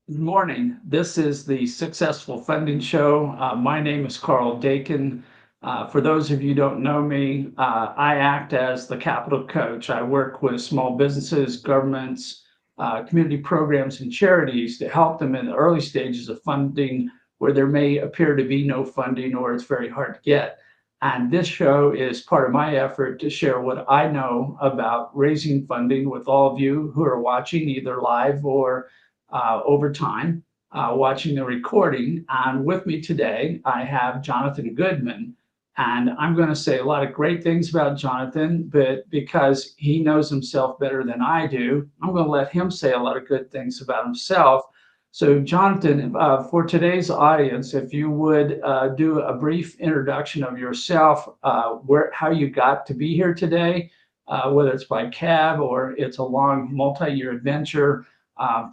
Good morning. This is the Successful Funding Show. My name is Carl Dakin. For those of you who don't know me, I act as the capital coach. I work with small businesses, governments, community programs, and charities to help them in the early stages of funding where there may appear to be no funding or it's very hard to get. And this show is part of my effort to share what I know about raising funding with all of you who are watching either live or over time, watching the recording. And with me today, I have Jonathan Goodman. And I'm going to say a lot of great things about Jonathan, but because he knows himself better than I do, I'm going to let him say a lot of good things about himself. So, Jonathan, for today's audience, if you would do a brief introduction of yourself, how you got to be here today, whether it's by cab or it's a long multi-year adventure,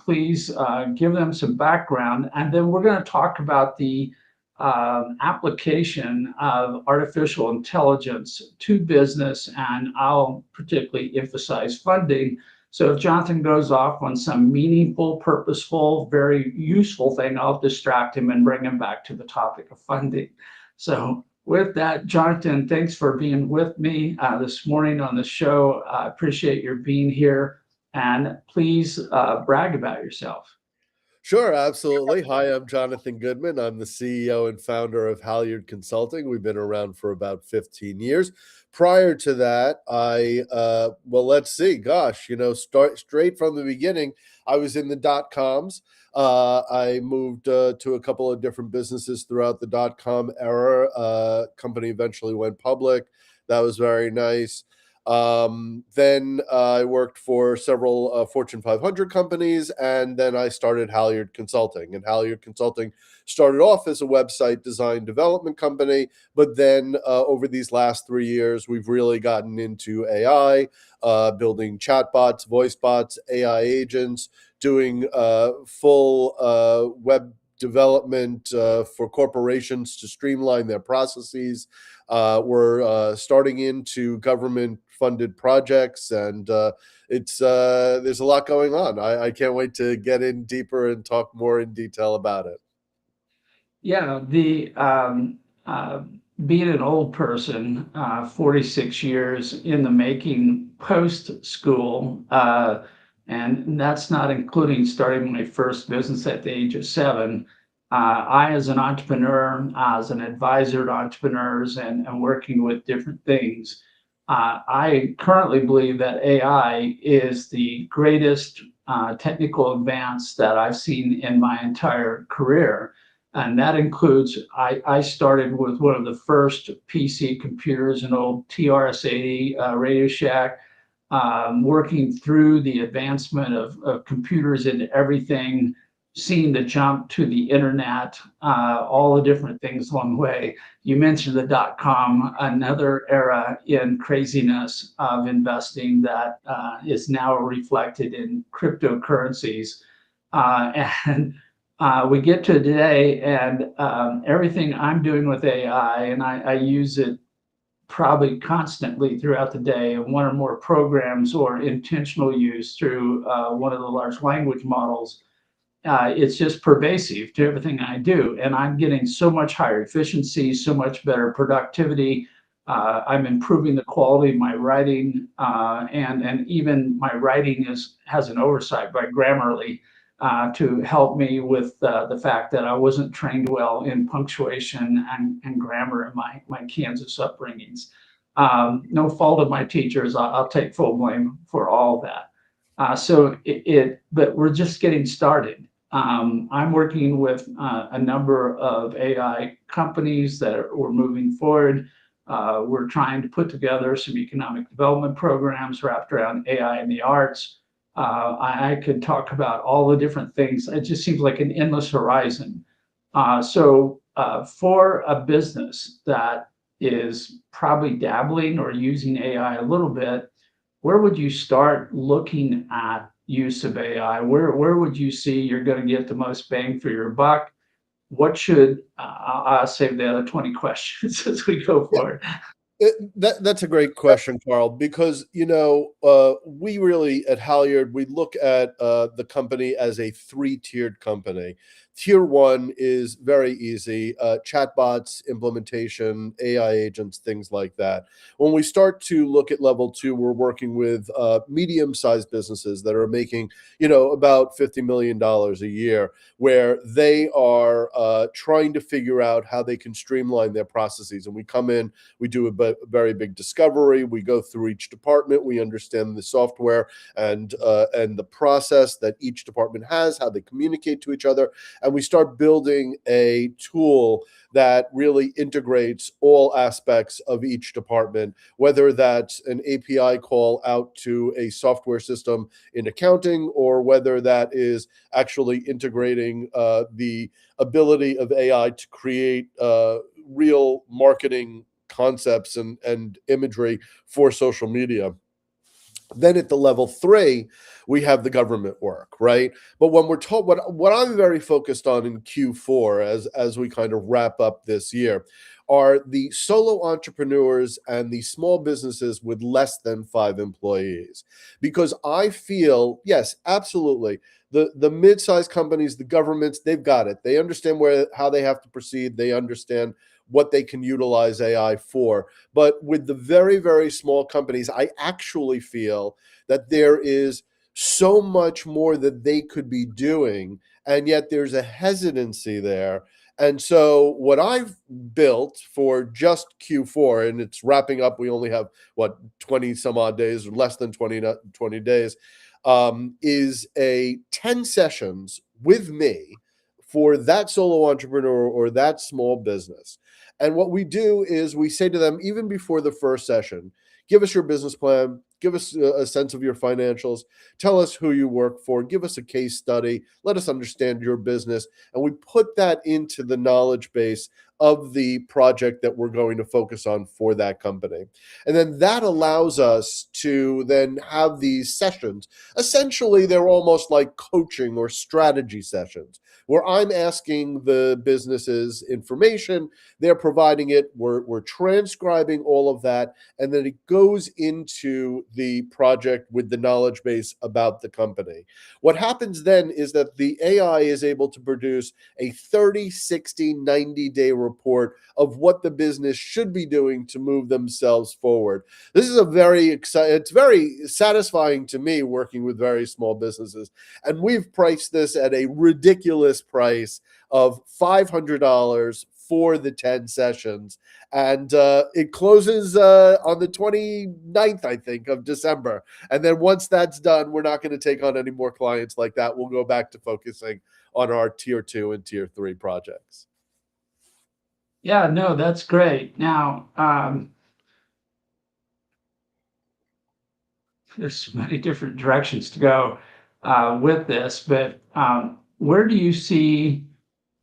please give them some background. And then we're going to talk about the application of artificial intelligence to business, and I'll particularly emphasize funding. So if Jonathan goes off on some meaningful, purposeful, very useful thing, I'll distract him and bring him back to the topic of funding. So with that, Jonathan, thanks for being with me this morning on the show. I appreciate your being here. And please brag about yourself. Sure, absolutely. Hi, I'm Jonathan Goodman. I'm the CEO and founder of Halyard Consulting. We've been around for about 15 years. Prior to that, let's see, gosh, start straight from the beginning. I was in the dot coms. I moved to a couple of different businesses throughout the dot com era. Company eventually went public. That was very nice. Then I worked for several Fortune 500 companies, and then I started Halyard Consulting. And Halyard Consulting started off as a website design development company, but then over these last 3 years, we've really gotten into AI, building chatbots, voice bots, AI agents, doing full web development for corporations to streamline their processes. We're starting into government funded projects, and it's there's a lot going on. I can't wait to get in deeper and talk more in detail about it. Yeah, the being an old person, 46 years in the making post school, and that's not including starting my first business at the age of 7. I, as an entrepreneur, as an advisor to entrepreneurs, and working with different things, I currently believe that AI is the greatest technical advance that I've seen in my entire career. And that includes, I started with one of the first PC computers, an old TRS-80 Radio Shack, working through the advancement of computers into everything, seeing the jump to the internet, all the different things along the way. You mentioned the dot-com, another era in craziness of investing that is now reflected in cryptocurrencies. And we get to today, and everything I'm doing with AI, and I use it probably constantly throughout the day in one or more programs or intentional use through one of the large language models. It's just pervasive to everything I do. And I'm getting so much higher efficiency, so much better productivity. I'm improving the quality of my writing, and even my writing has an oversight by Grammarly to help me with the fact that I wasn't trained well in punctuation and grammar in my Kansas upbringings. No fault of my teachers. I'll take full blame for all that. But we're just getting started. I'm working with a number of AI companies that we're moving forward. We're trying to put together some economic development programs wrapped around AI in the arts. I could talk about all the different things. It just seems like an endless horizon. For a business that is probably dabbling or using AI a little bit, where would you start looking at use of AI? Where would you see you're going to get the most bang for your buck? What should I'll save the other 20 questions as we go forward. That's a great question, Carl, because we really at Halyard we look at the company as a three-tiered company. Tier one is very easy: chatbots, implementation, AI agents, things like that. When we start to look at level two, we're working with medium-sized businesses that are making about $50 million a year, where they are trying to figure out how they can streamline their processes. And we come in, we do a very big discovery. We go through each department. We understand the software and the process that each department has, how they communicate to each other, and we start building a tool that really integrates all aspects of each department, whether that's an API call out to a software system in accounting, or whether that is actually integrating the ability of AI to create real marketing concepts and imagery for social media. Then at the level three, we have the government work, right? But when we're told what I'm very focused on in Q4 as we kind of wrap up this year are the solo entrepreneurs and the small businesses with less than 5 employees. Because I feel, yes, absolutely, the mid-sized companies, the governments, they've got it. They understand how they have to proceed. They understand what they can utilize AI for. But with the very, very small companies, I actually feel that there is so much more that they could be doing, and yet there's a hesitancy there. And so, what I've built for just Q4, and it's wrapping up, we only have 20 some odd days, or less than 20 days, is a 10 sessions with me for that solo entrepreneur or that small business. And what we do is we say to them, even before the first session, give us your business plan, give us a sense of your financials, tell us who you work for, give us a case study, let us understand your business. And we put that into the knowledge base of the project that we're going to focus on for that company. And then that allows us to then have these sessions. Essentially, they're almost like coaching or strategy sessions where I'm asking the businesses information, they're providing it, we're transcribing all of that, and then it goes into the project with the knowledge base about the company. What happens then is that the AI is able to produce a 30, 60, 90-day report of what the business should be doing to move themselves forward. This is it's very satisfying to me working with very small businesses. And we've priced this at a ridiculous price of $500 for the 10 sessions. And it closes on the 29th, I think, of December. And then once that's done, we're not going to take on any more clients like that. We'll go back to focusing on our tier two and tier three projects. Yeah, no, that's great. Now, there's many different directions to go with this, but where do you see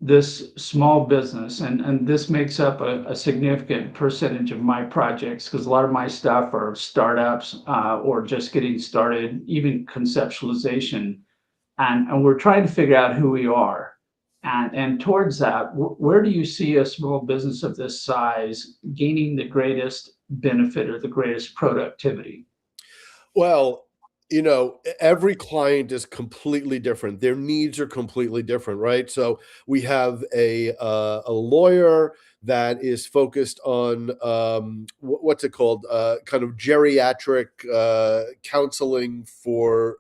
this small business? And this makes up a significant percentage of my projects because a lot of my stuff are startups or just getting started, even conceptualization. And we're trying to figure out who we are. And towards that, where do you see a small business of this size gaining the greatest benefit or the greatest productivity? Well, every client is completely different. Their needs are completely different, right? So we have a lawyer that is focused on what's it called? Kind of geriatric counseling for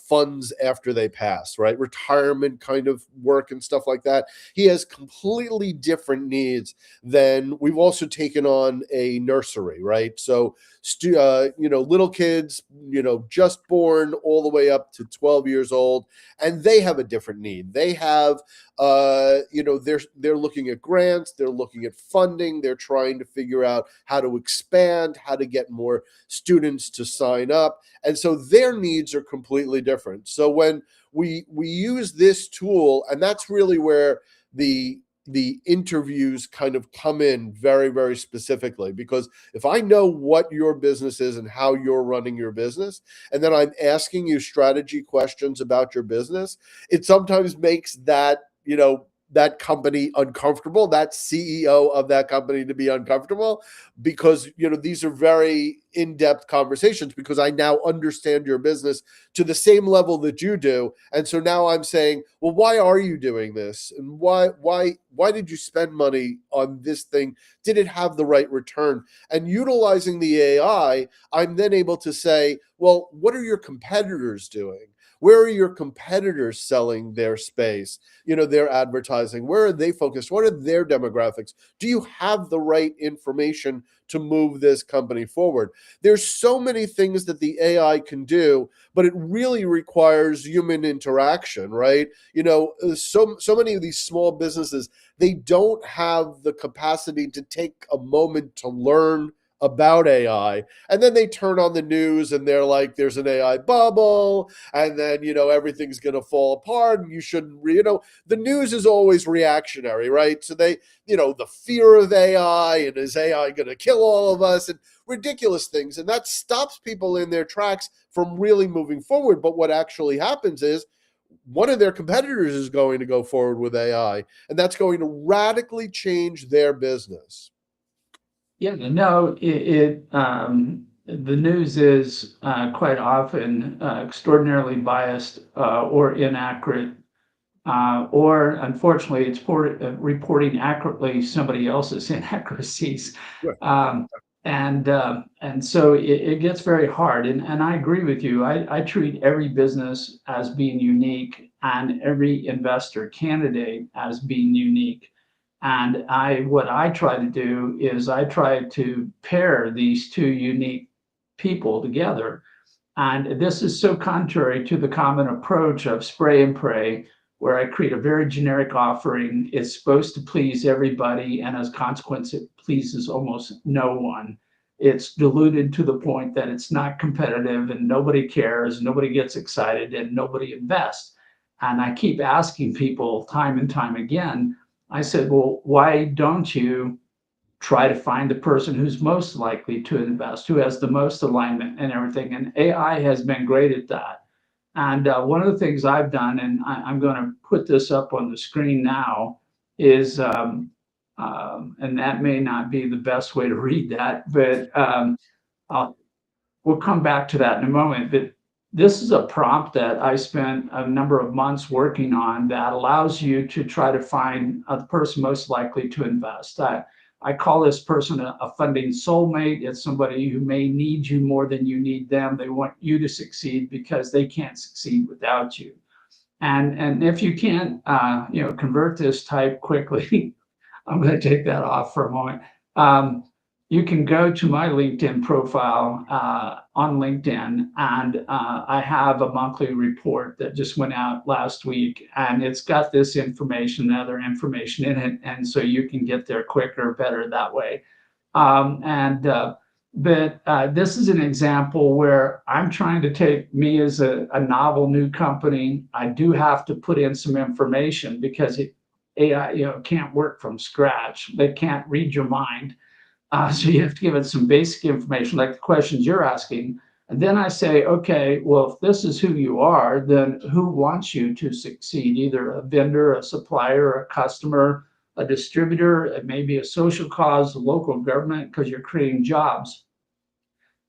funds after they pass, right? Retirement kind of work and stuff like that. He has completely different needs than we've also taken on a nursery, right? So little kids, just born all the way up to 12 years old, and they have a different need. They have, they're looking at grants, they're looking at funding, they're trying to figure out how to expand, how to get more students to sign up, and so their needs are completely different. So when we use this tool, and that's really where the interviews kind of come in very, very specifically, because if I know what your business is and how you're running your business, and then I'm asking you strategy questions about your business, it sometimes makes that that company uncomfortable, that CEO of that company to be uncomfortable, because these are very in-depth conversations, because I now understand your business to the same level that you do. And so now I'm saying, well, why are you doing this? And why did you spend money on this thing? Did it have the right return? And utilizing the AI, I'm then able to say, well, what are your competitors doing? Where are your competitors selling their space, their advertising? Where are they focused? What are their demographics? Do you have the right information to move this company forward? There's so many things that the AI can do, but it really requires human interaction, right? So many of these small businesses, they don't have the capacity to take a moment to learn about AI. And then they turn on the news and they're like, there's an AI bubble, and then, everything's going to fall apart. And you shouldn't, the news is always reactionary, right? So the fear of AI, and is AI going to kill all of us, and ridiculous things. And that stops people in their tracks from really moving forward. But what actually happens is, one of their competitors is going to go forward with AI, and that's going to radically change their business. Yeah, no, the news is quite often extraordinarily biased or inaccurate, or unfortunately, it's reporting accurately somebody else's inaccuracies. Right. Um, and so it gets very hard. And I agree with you. I treat every business as being unique and every investor candidate as being unique. And what I try to do is I try to pair these two unique people together. And this is so contrary to the common approach of spray and pray, where I create a very generic offering. It's supposed to please everybody, and as a consequence, it pleases almost no one. It's diluted to the point that it's not competitive and nobody cares, nobody gets excited, and nobody invests. And I keep asking people time and time again, I said, well, why don't you try to find the person who's most likely to invest, who has the most alignment and everything? And AI has been great at that. And one of the things I've done, and I'm going to put this up on the screen now, is, and that may not be the best way to read that, but I'll, we'll come back to that in a moment. But this is a prompt that I spent a number of months working on that allows you to try to find the person most likely to invest. I call this person a funding soulmate. It's somebody who may need you more than you need them. They want you to succeed because they can't succeed without you. And if you can't, convert this type quickly, I'm going to take that off for a moment. Um, you can go to my LinkedIn profile on LinkedIn, and I have a monthly report that just went out last week, and it's got this information and other information in it, and so you can get there quicker, better that way. And but this is an example where I'm trying to take me as a novel new company. I do have to put in some information because AI, can't work from scratch. They can't read your mind. So you have to give it some basic information, like the questions you're asking. And then I say, okay, well, if this is who you are, then who wants you to succeed? Either a vendor, a supplier, a customer, a distributor, maybe a social cause, a local government, because you're creating jobs.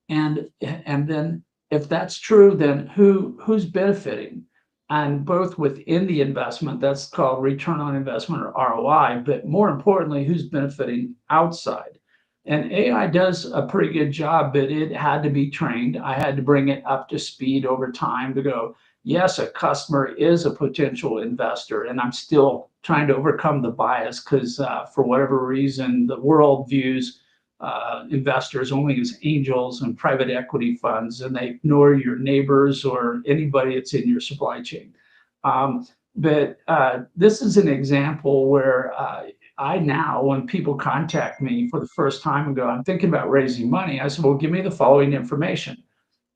And then if that's true, then who's benefiting? And both within the investment, that's called return on investment or ROI, but more importantly, who's benefiting outside? And AI does a pretty good job, but it had to be trained. I had to bring it up to speed over time to go, yes, a customer is a potential investor. And I'm still trying to overcome the bias because for whatever reason, the world views investors only as angels and private equity funds, and they ignore your neighbors or anybody that's in your supply chain. But this is an example where I now, when people contact me for the first time and go, I'm thinking about raising money, I said, well, give me the following information.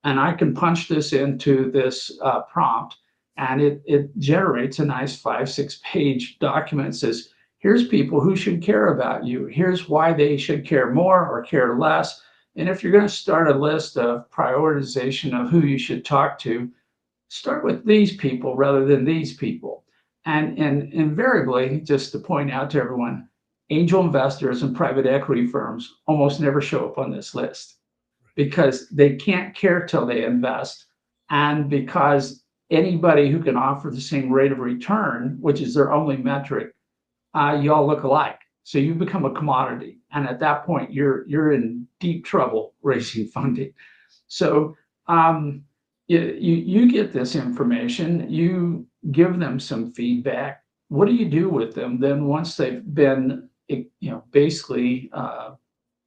And I can punch this into this prompt, and it generates a nice 5-6 page document that says, here's people who should care about you. Here's why they should care more or care less. And if you're going to start a list of prioritization of who you should talk to, start with these people rather than these people. And invariably, just to point out to everyone, angel investors and private equity firms almost never show up on this list because they can't care till they invest. And because anybody who can offer the same rate of return, which is their only metric, you all look alike. So you become a commodity. And at that point, you're in deep trouble raising funding. So you get this information, you give them some feedback. What do you do with them then once they've been, basically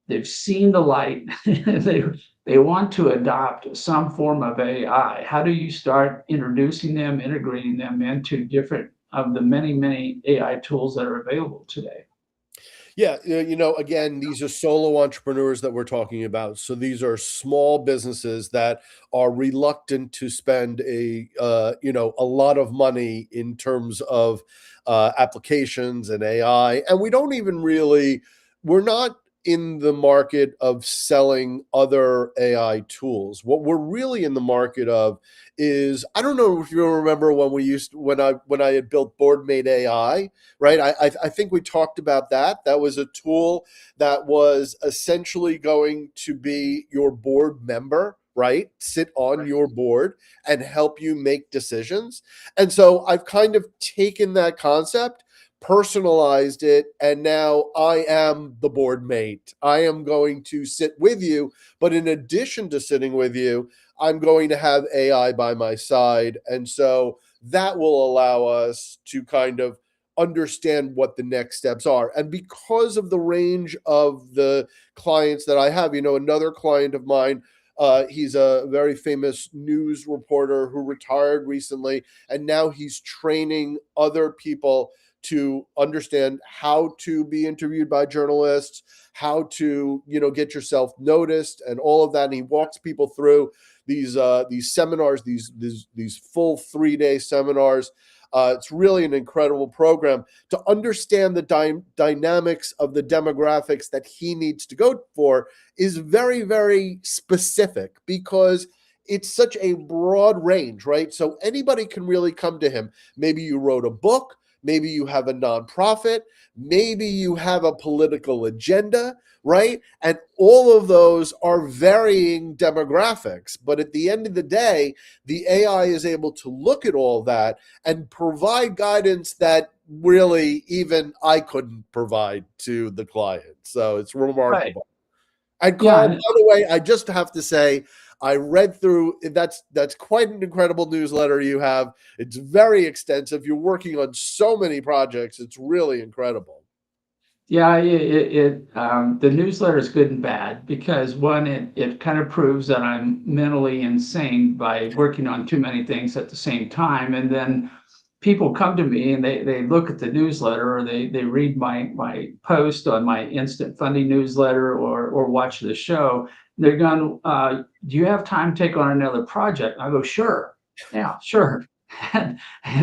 they've seen the light, they want to adopt some form of AI. How do you start introducing them, integrating them into different of the many, many AI tools that are available today? Yeah, again, these are solo entrepreneurs that we're talking about. So these are small businesses that are reluctant to spend a lot of money in terms of applications and AI, and we don't even really, we're not in the market of selling other AI tools. What we're really in the market of is, I don't know if you remember when we used when I had built BoardMate AI, right? I think we talked about that. That was a tool that was essentially going to be your board member, right? Sit on Right. your board and help you make decisions. And so I've kind of taken that concept, personalized it, and now I am the board mate. I am going to sit with you, but in addition to sitting with you, I'm going to have AI by my side. And so that will allow us to kind of understand what the next steps are. And because of the range of the clients that I have, another client of mine, he's a very famous news reporter who retired recently, and now he's training other people to understand how to be interviewed by journalists, how to get yourself noticed, and all of that. And he walks people through these seminars, these full 3-day seminars. It's really an incredible program to understand the dynamics of the demographics that he needs to go for. Is very, very specific because it's such a broad range, right? So anybody can really come to him. Maybe you wrote a book, maybe you have a nonprofit, maybe you have a political agenda, right? And all of those are varying demographics. But at the end of the day, the AI is able to look at all that and provide guidance that really even I couldn't provide to the client. So it's Right. remarkable. And Yeah. Carl, by the way, I just have to say, I read through that's quite an incredible newsletter you have. It's very extensive. You're working on so many projects. It's really incredible. Yeah, the newsletter is good and bad because one, it kind of proves that I'm mentally insane by working on too many things at the same time. And then people come to me and they look at the newsletter or they read my post on my instant funding newsletter or watch the show. They're going, do you have time to take on another project? And I go, sure. Yeah, sure. And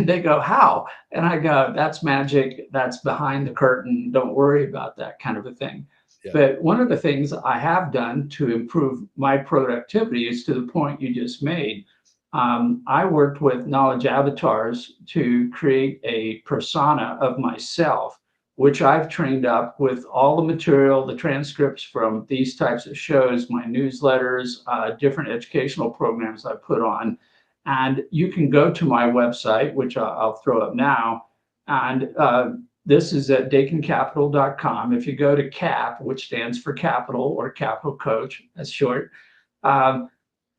they go, how? And I go, that's magic. That's behind the curtain. Don't worry about that kind of a thing. Yeah. But one of the things I have done to improve my productivity is to the point you just made. I worked with knowledge avatars to create a persona of myself, which I've trained up with all the material, the transcripts from these types of shows, my newsletters, different educational programs I put on. And you can go to my website, which I'll throw up now. And this is at dakincapital.com. If you go to CAP, which stands for capital or capital coach, that's short, um,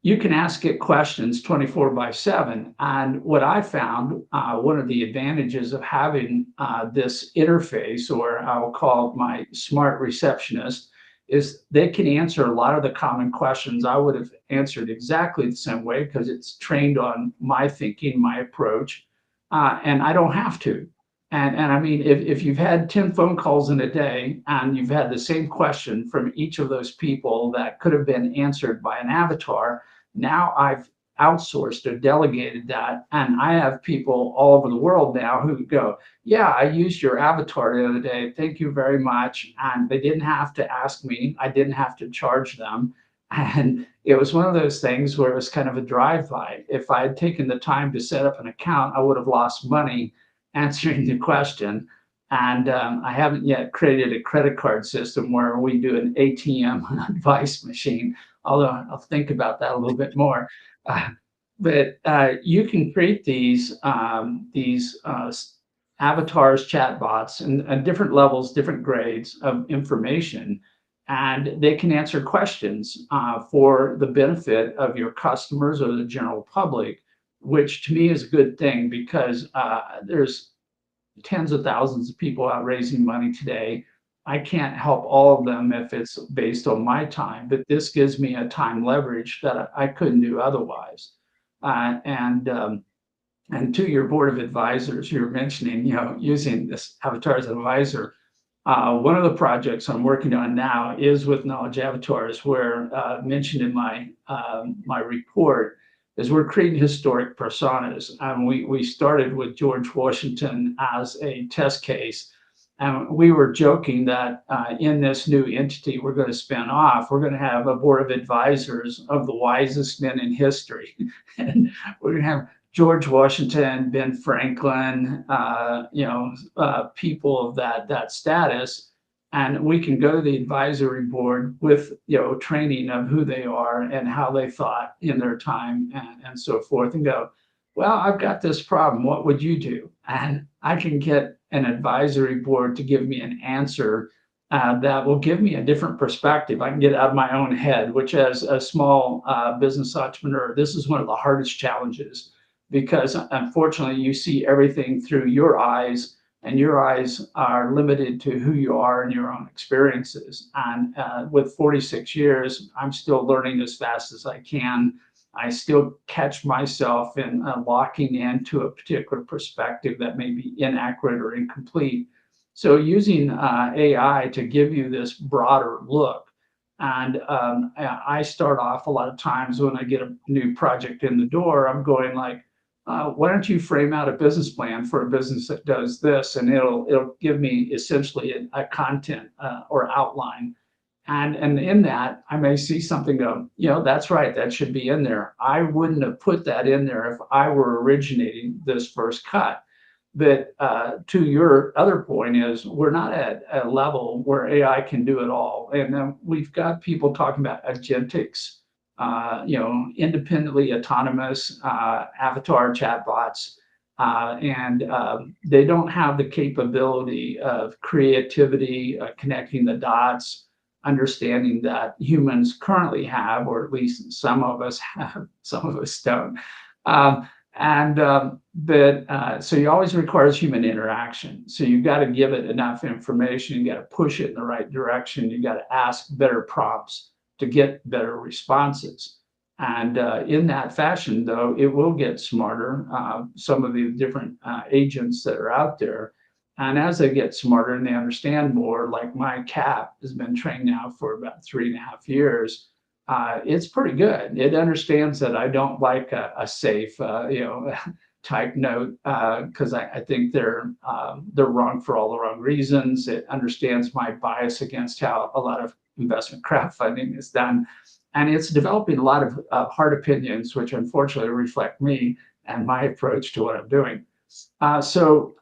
you can ask it questions 24 by 7. And what I found, one of the advantages of having this interface, or I'll call it my smart receptionist, is they can answer a lot of the common questions I would have answered exactly the same way because it's trained on my thinking, my approach, and I don't have to. And I mean, if you've had 10 phone calls in a day and you've had the same question from each of those people that could have been answered by an avatar, now I've outsourced or delegated that. And I have people all over the world now who go, yeah, I used your avatar the other day. Thank you very much. And they didn't have to ask me, I didn't have to charge them. And it was one of those things where it was kind of a drive by. If I had taken the time to set up an account, I would have lost money. answering the question. And I haven't yet created a credit card system where we do an ATM advice machine, although I'll think about that a little bit more. Uh, but you can create these avatars, chatbots, and different levels, different grades of information, and they can answer questions for the benefit of your customers or the general public, which to me is a good thing because there's tens of thousands of people out raising money today. I can't help all of them if it's based on my time, but this gives me a time leverage that I couldn't do otherwise. Uh, and um, and to your board of advisors, you're mentioning, using this avatar as an advisor. One of the projects I'm working on now is with knowledge avatars, where mentioned in my report is we're creating historic personas. We started with George Washington as a test case, and we were joking that in this new entity we're going to spin off, we're going to have a board of advisors of the wisest men in history, and we're going to have George Washington, Ben Franklin, people of that status, and we can go to the advisory board with training of who they are and how they thought in their time and so forth, and go, well, I've got this problem. What would you do? And I can get an advisory board to give me an answer that will give me a different perspective. I can get out of my own head, which as a small business entrepreneur, this is one of the hardest challenges because unfortunately you see everything through your eyes and your eyes are limited to who you are and your own experiences. And with 46 years, I'm still learning as fast as I can. I still catch myself in locking into a particular perspective that may be inaccurate or incomplete. So using AI to give you this broader look. And I start off a lot of times when I get a new project in the door, I'm going like, why don't you frame out a business plan for a business that does this, and it'll give me essentially a content or outline, and in that I may see something go, that's right, that should be in there. I wouldn't have put that in there if I were originating this first cut. But to your other point is we're not at a level where AI can do it all. And we've got people talking about agentics, independently autonomous avatar chatbots. And they don't have the capability of creativity, connecting the dots, understanding that humans currently have, or at least some of us have, some of us don't. But so you always requires human interaction. So you've got to give it enough information. You got to push it in the right direction. You got to ask better prompts to get better responses. And in that fashion, though, it will get smarter. Some of the different agents that are out there. And as they get smarter and they understand more, like my CAP has been trained now for about 3.5 years, it's pretty good. It understands that I don't like a safe, type note because I think they're wrong for all the wrong reasons. It understands my bias against how a lot of investment crowdfunding is done, and it's developing a lot of hard opinions, which unfortunately reflect me and my approach to what I'm doing. So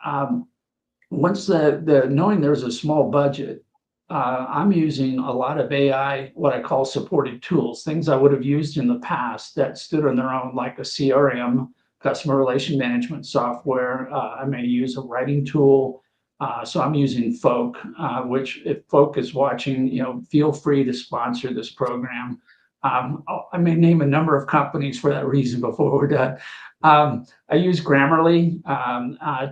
once the knowing there's a small budget, I'm using a lot of AI, what I call supported tools, things I would have used in the past that stood on their own, like a CRM, customer relation management software. I may use a writing tool. So I'm using Folk, which if Folk is watching, feel free to sponsor this program. I may name a number of companies for that reason before we're done. I use Grammarly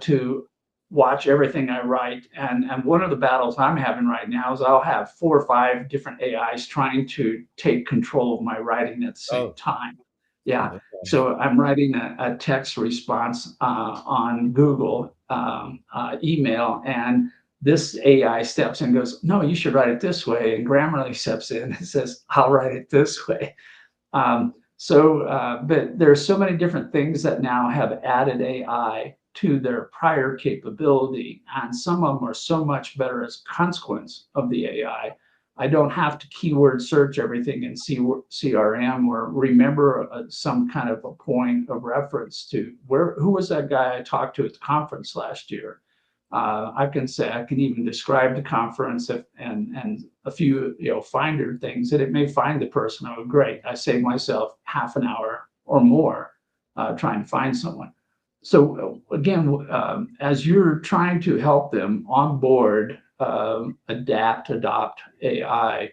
to watch everything I write. And one of the battles I'm having right now is I'll have 4 or 5 different AIs trying to take control of my writing at the same Oh, time. Yeah. okay. So I'm writing a text response on Google email, and this AI steps in and goes, no, you should write it this way. And Grammarly steps in and says, I'll write it this way. But there's so many different things that now have added AI to their prior capability, and some of them are so much better as a consequence of the AI. I don't have to keyword search everything in CRM or remember some kind of a point of reference to who was that guy I talked to at the conference last year. I can say I can even describe the conference and a few finder things that it may find the person. Oh, great! I save myself half an hour or more trying to find someone. So again, as you're trying to help them onboard, adopt AI,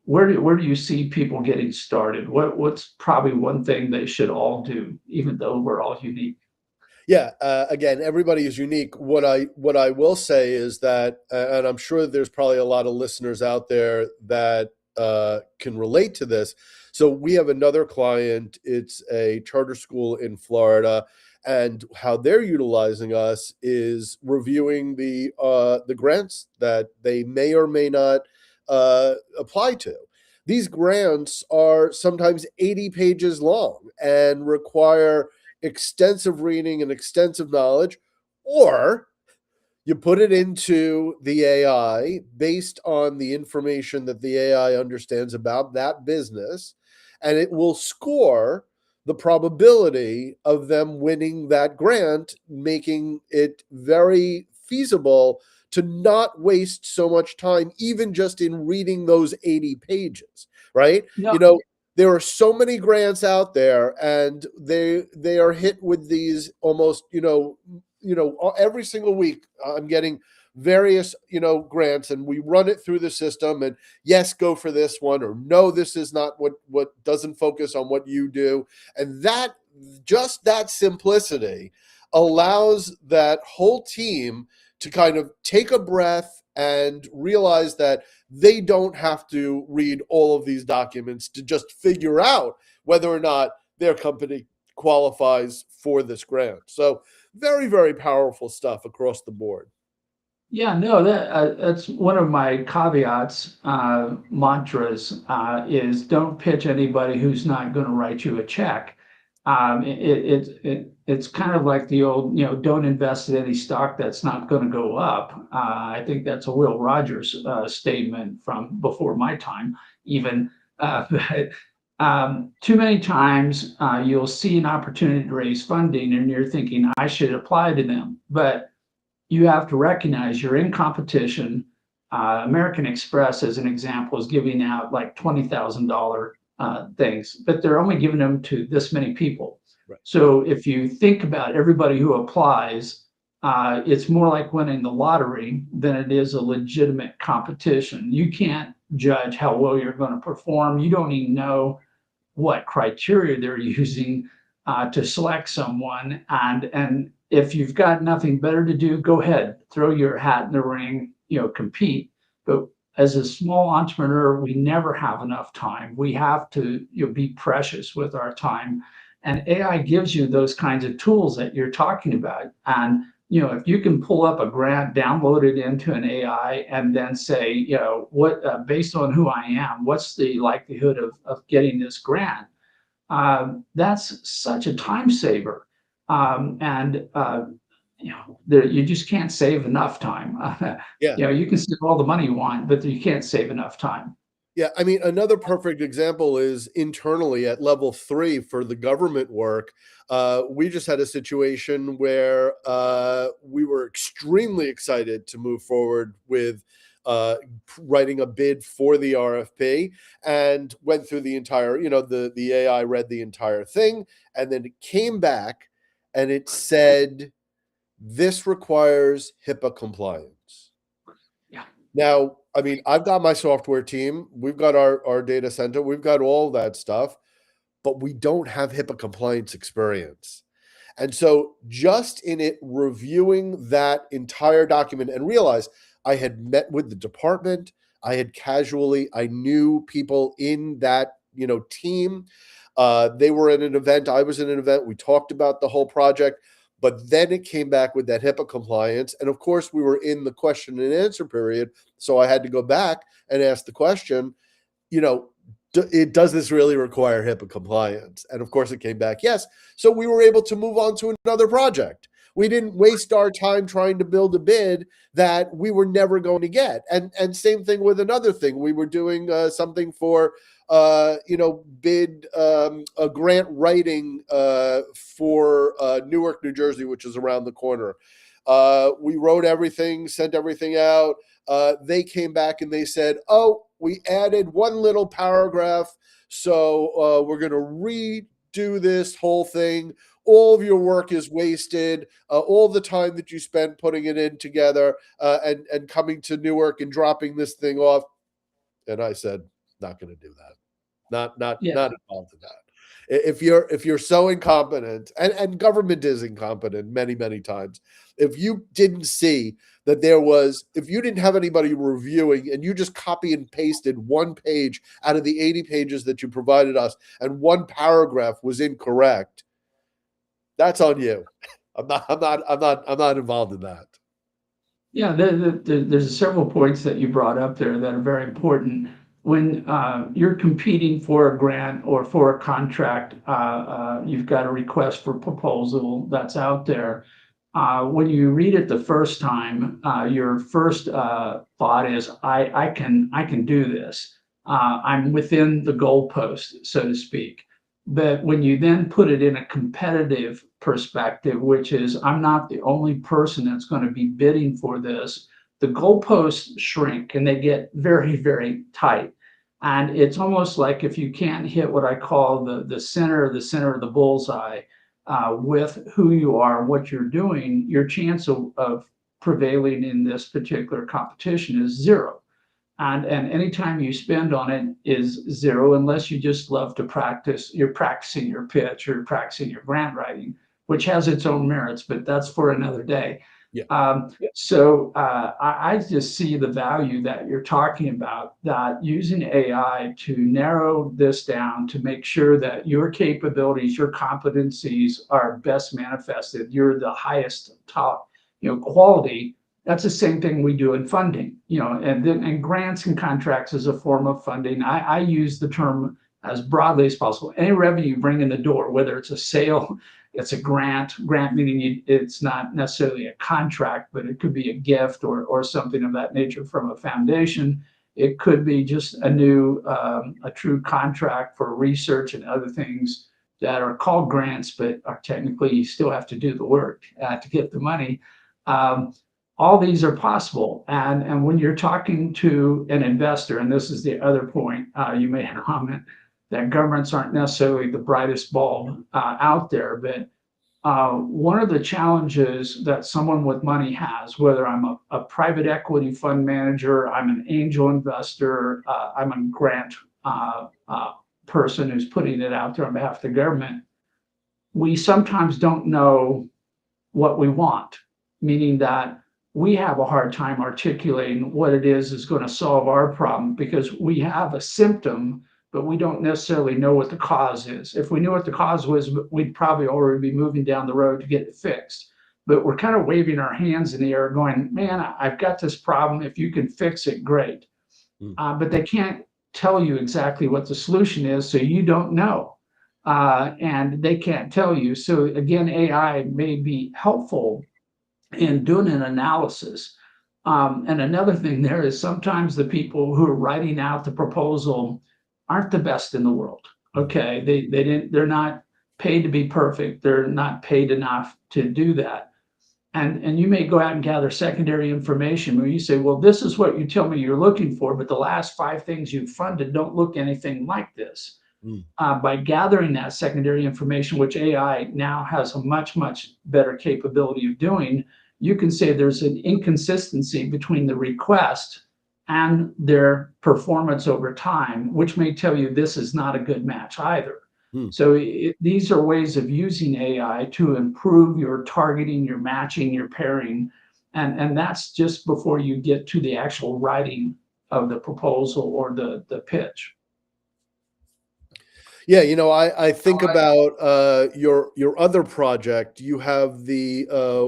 where do you see people getting started? What's probably one thing they should all do, even though we're all unique? Yeah, again, everybody is unique. What I will say is that, and I'm sure there's probably a lot of listeners out there that can relate to this. So we have another client. It's a charter school in Florida, and how they're utilizing us is reviewing the grants that they may or may not apply to. These grants are sometimes 80 pages long and require extensive reading and extensive knowledge, or you put it into the AI based on the information that the AI understands about that business, and it will score the probability of them winning that grant, making it very feasible to not waste so much time, even just in reading those 80 pages, right? No, You know, there are so many grants out there, and they are hit with these almost, every single week I'm getting various, grants, and we run it through the system, and yes, go for this one, or no, this is not what doesn't focus on what you do. And that, just that simplicity allows that whole team to kind of take a breath and realize that they don't have to read all of these documents to just figure out whether or not their company qualifies for this grant. So very, very powerful stuff across the board. yeah, no, that's one of my caveats, mantras, is don't pitch anybody who's not going to write you a check. It's kind of like the old, don't invest in any stock that's not going to go up. I think that's a Will Rogers statement from before my time, even. But too many times you'll see an opportunity to raise funding, and you're thinking I should apply to them, but you have to recognize you're in competition. American Express, as an example, is giving out like $20,000 things, but they're only giving them to this many people. Right. So if you think about everybody who applies, it's more like winning the lottery than it is a legitimate competition. You can't judge how well you're going to perform. You don't even know what criteria they're using to select someone. And if you've got nothing better to do, go ahead, throw your hat in the ring, compete. But as a small entrepreneur, we never have enough time. We have to be precious with our time. And AI gives you those kinds of tools that you're talking about. And if you can pull up a grant, download it into an AI, and then say, what based on who I am, what's the likelihood of getting this grant? That's such a time saver. And you just can't save enough time. Yeah. You can save all the money you want, but you can't save enough time. Yeah, I mean, another perfect example is internally at level 3 for the government work. We just had a situation where we were extremely excited to move forward with uh, writing a bid for the RFP, and went through the entire, the AI read the entire thing, and then it came back and it said, this requires HIPAA compliance. Yeah. Now, I mean, I've got my software team, we've got our data center, we've got all that stuff, but we don't have HIPAA compliance experience. And so, just in it reviewing that entire document, and realize I had met with the department, I knew people in that, team. They were at an event, I was in an event, we talked about the whole project, but then it came back with that HIPAA compliance. And of course, we were in the question and answer period. So I had to go back and ask the question, you know, does this really require HIPAA compliance? And of course, it came back yes. So we were able to move on to another project. We didn't waste our time trying to build a bid that we were never going to get. And same thing with another thing. We were doing something for bid a grant writing for Newark, New Jersey, which is around the corner. We wrote everything, sent everything out. They came back and they said, "Oh, we added one little paragraph, so we're going to redo this whole thing. All of your work is wasted. All the time that you spent putting it in together and coming to Newark and dropping this thing off." And I said, "Not going to do that. Not Yeah. involved in that. If you're so incompetent, and government is incompetent many times, if you didn't see that if you didn't have anybody reviewing and you just copy and pasted one page out of the 80 pages that you provided us and one paragraph was incorrect, that's on you. I'm not involved in that. Yeah, there's several points that you brought up there that are very important. When you're competing for a grant or for a contract, you've got a request for proposal that's out there. When you read it the first time, your first thought is, I can do this. I'm within the goalpost, so to speak. But when you then put it in a competitive perspective, which is I'm not the only person that's going to be bidding for this, the goalposts shrink and they get very tight. And it's almost like if you can't hit what I call the center of the bullseye with who you are, what you're doing, your chance of prevailing in this particular competition is zero. And any time you spend on it is zero unless you just love to practice. You're practicing your pitch or practicing your grant writing, which has its own merits, but that's for another day. Yeah. So I just see the value that you're talking about, that using AI to narrow this down to make sure that your capabilities, your competencies are best manifested. You're the highest top, quality. That's the same thing we do in funding, and grants and contracts is a form of funding. I use the term as broadly as possible. Any revenue you bring in the door, whether it's a sale, it's a grant meaning it's not necessarily a contract, but it could be a gift or something of that nature from a foundation. It could be just a true contract for research and other things that are called grants, but are technically you still have to do the work to get the money. Um, all these are possible. And when you're talking to an investor, and this is the other point you made a comment, that governments aren't necessarily the brightest bulb out there, but one of the challenges that someone with money has, whether I'm a private equity fund manager, I'm an angel investor, I'm a grant person who's putting it out there on behalf of the government, we sometimes don't know what we want, meaning that we have a hard time articulating what it is going to solve our problem because we have a symptom, but we don't necessarily know what the cause is. If we knew what the cause was, we'd probably already be moving down the road to get it fixed. But we're kind of waving our hands in the air going, man, I've got this problem. If you can fix it, great. But they can't tell you exactly what the solution is, so you don't know. And they can't tell you. So again, AI may be helpful in doing an analysis. And another thing there is sometimes the people who are writing out the proposal aren't the best in the world. Okay, they're not paid to be perfect. They're not paid enough to do that. And you may go out and gather secondary information where you say, well, this is what you tell me you're looking for, but the last 5 things you've funded don't look anything like this. By gathering that secondary information, which AI now has a much better capability of doing, you can say there's an inconsistency between the request and their performance over time, which may tell you this is not a good match either. So these are ways of using AI to improve your targeting, your matching, your pairing, and that's just before you get to the actual writing of the proposal or the pitch. Yeah, I think about your other project. You have the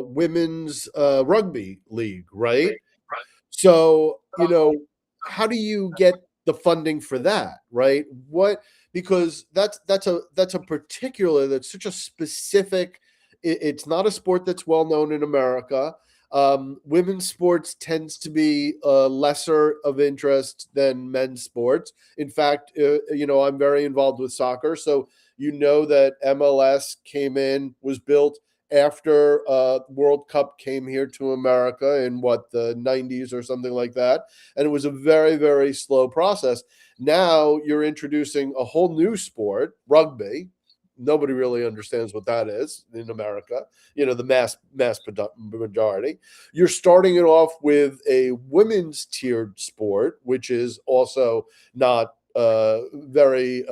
women's rugby league, right? So, how do you get the funding for that, right? What Because that's such a specific It's not a sport that's well known in America. Women's sports tends to be lesser of interest than men's sports. In fact, I'm very involved with soccer, so you know that MLS came in, was built after World Cup came here to America in what, the 90s or something like that, and it was a very, very slow process. Now you're introducing a whole new sport, rugby. Nobody really understands what that is in America. The mass majority. You're starting it off with a women's tiered sport, which is also not very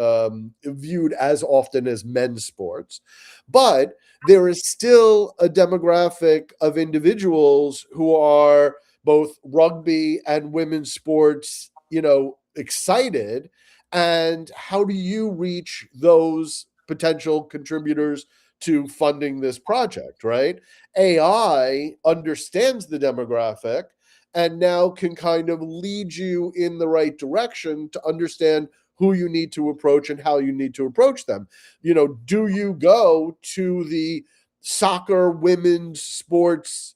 viewed as often as men's sports, but there is still a demographic of individuals who are both rugby and women's sports, excited. And how do you reach those potential contributors to funding this project, right? AI understands the demographic and now can kind of lead you in the right direction to understand who you need to approach and how you need to approach them. Do you go to the soccer women's sports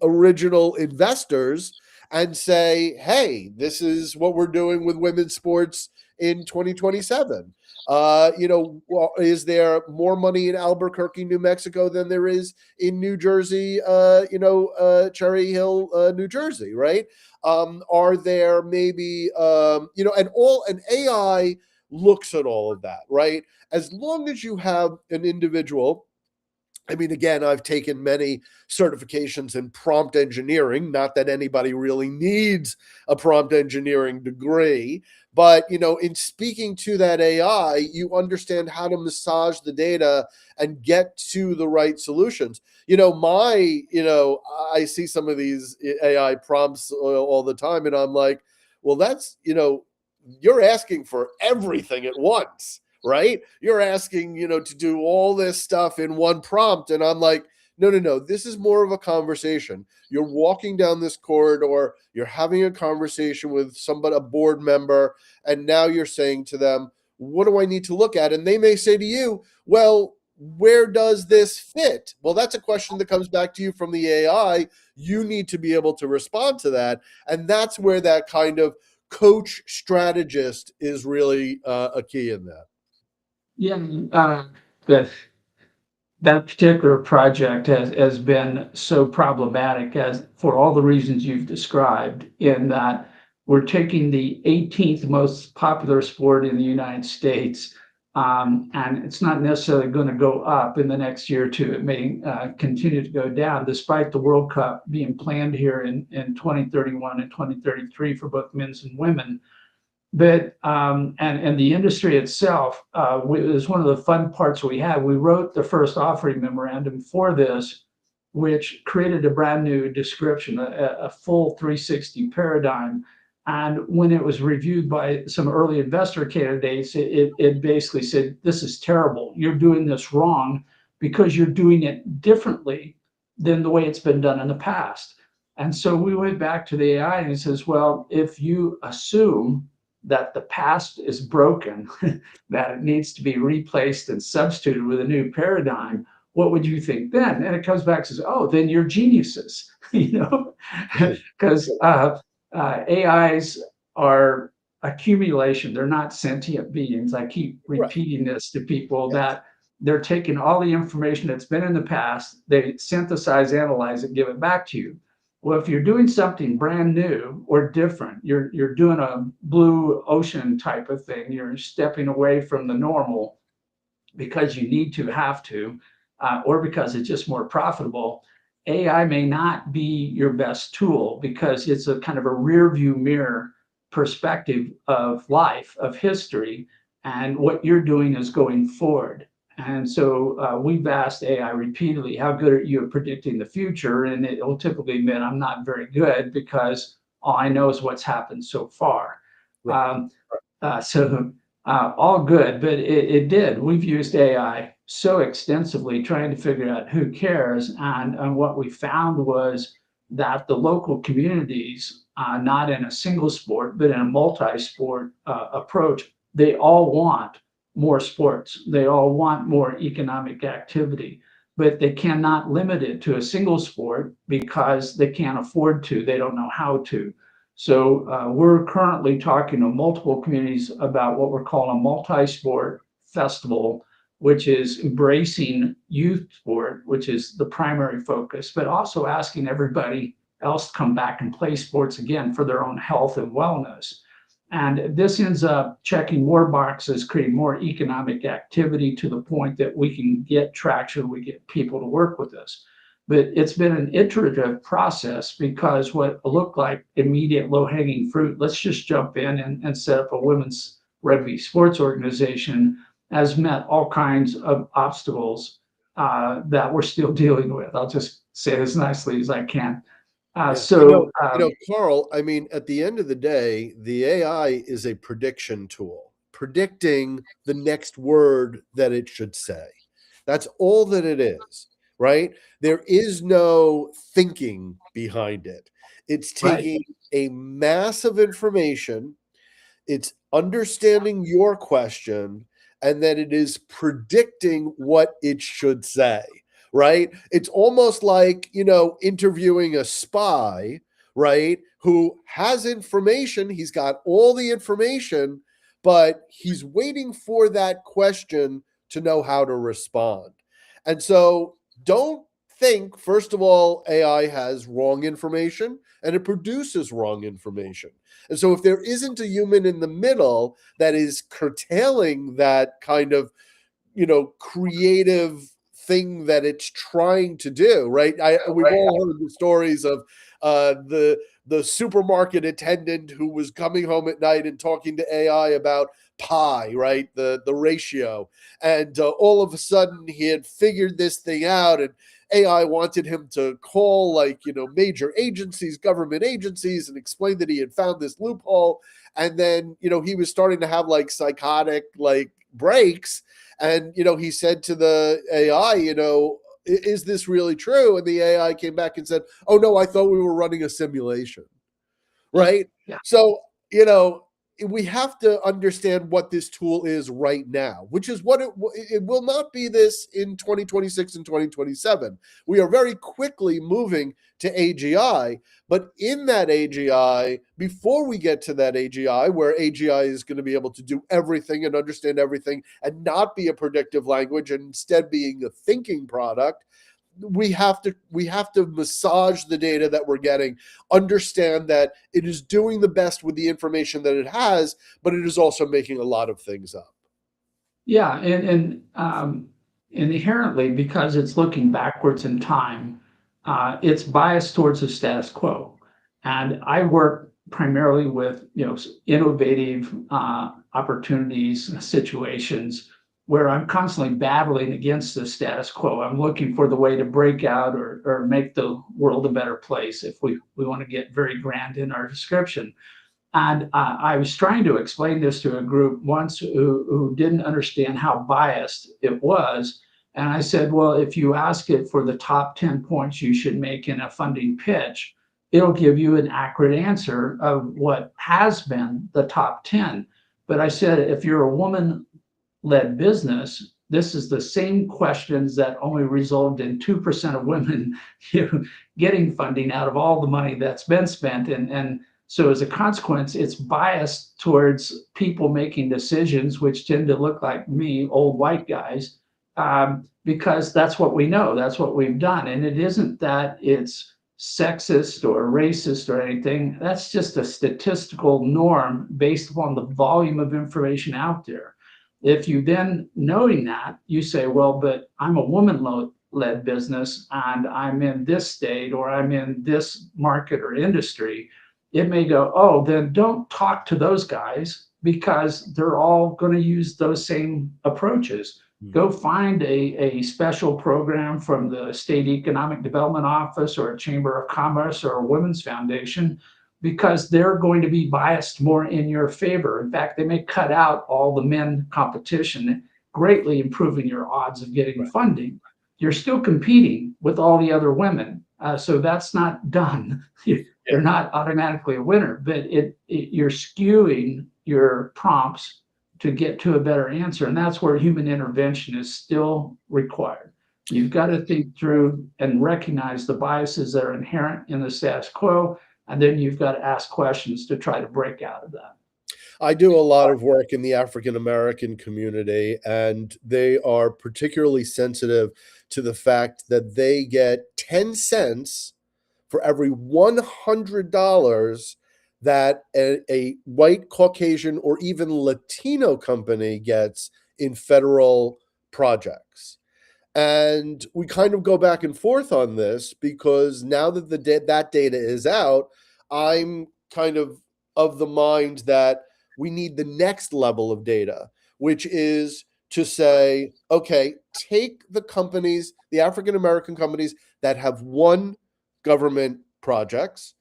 original investors and say, hey, this is what we're doing with women's sports in 2027? Is there more money in Albuquerque, New Mexico than there is in New Jersey, Cherry Hill, New Jersey, right? Are there maybe, and AI looks at all of that, right? As long as you have an individual. I mean, again, I've taken many certifications in prompt engineering, not that anybody really needs a prompt engineering degree, but in speaking to that AI, you understand how to massage the data and get to the right solutions. I see some of these AI prompts all the time, and I'm like, well, that's, you're asking for everything at once, right? You're asking, to do all this stuff in one prompt. And I'm like, no, no, no. This is more of a conversation. You're walking down this corridor, you're having a conversation with somebody, a board member, and now you're saying to them, what do I need to look at? And they may say to you, well, where does this fit? Well, that's a question that comes back to you from the AI. You need to be able to respond to that. And that's where that kind of coach strategist is really a key in that. Yeah, that that particular project has been so problematic as for all the reasons you've described, in that we're taking the 18th most popular sport in the United States, and it's not necessarily going to go up in the next year or two. It may continue to go down, despite the World Cup being planned here in 2031 and 2033 for both men's and women. But and the industry itself is one of the fun parts we had. We wrote the first offering memorandum for this, which created a brand new description, a full 360 paradigm. And when it was reviewed by some early investor candidates, it basically said, this is terrible. You're doing this wrong because you're doing it differently than the way it's been done in the past. And so we went back to the AI and it says, well, if you assume that the past is broken, that it needs to be replaced and substituted with a new paradigm, what would you think then? And it comes back and says, oh, then you're geniuses, because AIs are accumulation. They're not sentient beings. I keep Right. repeating this to people Yes. that they're taking all the information that's been in the past, they synthesize, analyze it, give it back to you. Well, if you're doing something brand new or different, you're doing a blue ocean type of thing. You're stepping away from the normal because you need to, have to, or because it's just more profitable. AI may not be your best tool because it's a kind of a rear view mirror perspective of life, of history, and what you're doing is going forward. And so we've asked AI repeatedly, how good are you at predicting the future? And it will typically admit, I'm not very good because all I know is what's happened so far. Right. Um, so all good, but it did. We've used AI so extensively trying to figure out who cares. And what we found was that the local communities, not in a single sport, but in a multi-sport approach, they all want more sports. They all want more economic activity. but they cannot limit it to a single sport because they can't afford to. They don't know how to. So we're currently talking to multiple communities about what we're calling a multi-sport festival, which is embracing youth sport, which is the primary focus, but also asking everybody else to come back and play sports again for their own health and wellness. And this ends up checking more boxes, creating more economic activity to the point that we can get traction, we get people to work with us. But it's been an iterative process because what looked like immediate low hanging fruit, let's just jump in and set up a women's rugby sports organization, has met all kinds of obstacles that we're still dealing with. I'll just say it as nicely as I can. Uh, Yeah. so, Carl, I mean, at the end of the day, the AI is a prediction tool, predicting the next word that it should say. That's all that it is, right? There is no thinking behind it. It's right. taking a mass of information, it's understanding your question, and then it is predicting what it should say, right? It's almost like, interviewing a spy, right? Who has information, he's got all the information, but he's waiting for that question to know how to respond. And so don't think, first of all, AI has wrong information and it produces wrong information. And so if there isn't a human in the middle that is curtailing that kind of, creative thing that it's trying to do, right? We've all heard the stories of the supermarket attendant who was coming home at night and talking to AI about pi, right? The ratio. And all of a sudden he had figured this thing out, and AI wanted him to call major agencies, government agencies, and explain that he had found this loophole. And then, he was starting to have psychotic breaks. And, he said to the AI, is this really true? And the AI came back and said, oh, no, I thought we were running a simulation. Right. Yeah. So, we have to understand what this tool is right now, which is what it will not be this in 2026 and 2027. We are very quickly moving to AGI, but in that AGI, before we get to that AGI, where AGI is going to be able to do everything and understand everything and not be a predictive language and instead being a thinking product, we have to massage the data that we're getting, understand that it is doing the best with the information that it has, but it is also making a lot of things up. Yeah, and inherently, because it's looking backwards in time, it's biased towards the status quo. And I work primarily with innovative opportunities, situations where I'm constantly battling against the status quo. I'm looking for the way to break out or make the world a better place, if we want to get very grand in our description. And I was trying to explain this to a group once who didn't understand how biased it was. And I said, well, if you ask it for the top 10 points you should make in a funding pitch, it'll give you an accurate answer of what has been the top 10. But I said, if you're a woman led business, this is the same questions that only resulted in 2% of women getting funding out of all the money that's been spent. And so as a consequence, it's biased towards people making decisions, which tend to look like me, old white guys, because that's what we know, that's what we've done. And it isn't that it's sexist or racist or anything. That's just a statistical norm based upon the volume of information out there. If you then, knowing that, you say, well, but I'm a woman-led business and I'm in this state or I'm in this market or industry, it may go, oh, then don't talk to those guys because they're all going to use those same approaches. Go find a special program from the State Economic Development Office or a Chamber of Commerce or a Women's Foundation, because they're going to be biased more in your favor. In fact, they may cut out all the men competition, greatly improving your odds of getting funding. You're still competing with all the other women. So that's not done. You're not automatically a winner, but you're skewing your prompts to get to a better answer. And that's where human intervention is still required. You've got to think through and recognize the biases that are inherent in the status quo, and then you've got to ask questions to try to break out of that. I do a lot of work in the African American community, and they are particularly sensitive to the fact that they get 10 cents for every $100 that a white, Caucasian, or even Latino company gets in federal projects. And we kind of go back and forth on this because now that that data is out, I'm kind of the mind that we need the next level of data, which is to say, okay, take the companies, the African American companies that have won government projects,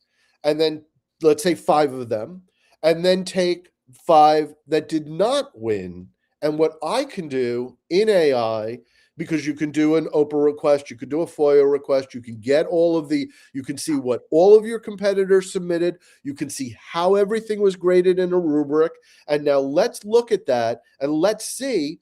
and then let's say five of them, and then take five that did not win. And what I can do in AI, because you can do an Oprah request, you can do a FOIA request, you can get you can see what all of your competitors submitted, you can see how everything was graded in a rubric. And now let's look at that and let's see,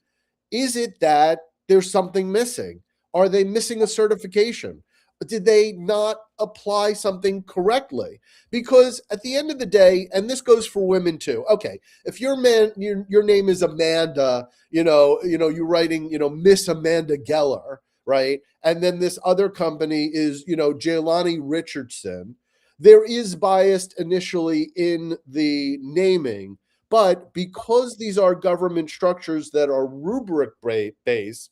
is it that there's something missing? Are they missing a certification? Did they not apply something correctly? Because at the end of the day, and this goes for women too. Okay, if your name is Amanda, you're writing, Miss Amanda Geller, right? And then this other company is, Jelani Richardson. There is bias initially in the naming, but because these are government structures that are rubric based,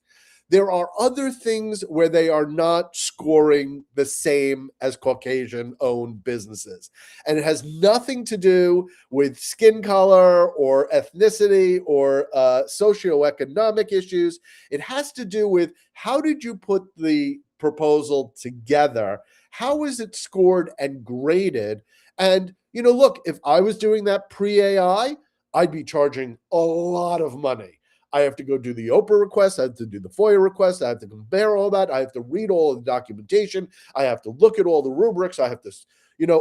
there are other things where they are not scoring the same as Caucasian owned businesses. And it has nothing to do with skin color or ethnicity or socioeconomic issues. It has to do with, how did you put the proposal together? How is it scored and graded? And, look, if I was doing that pre AI, I'd be charging a lot of money. I have to go do the Oprah request. I have to do the FOIA request. I have to compare all that. I have to read all of the documentation. I have to look at all the rubrics. I have to,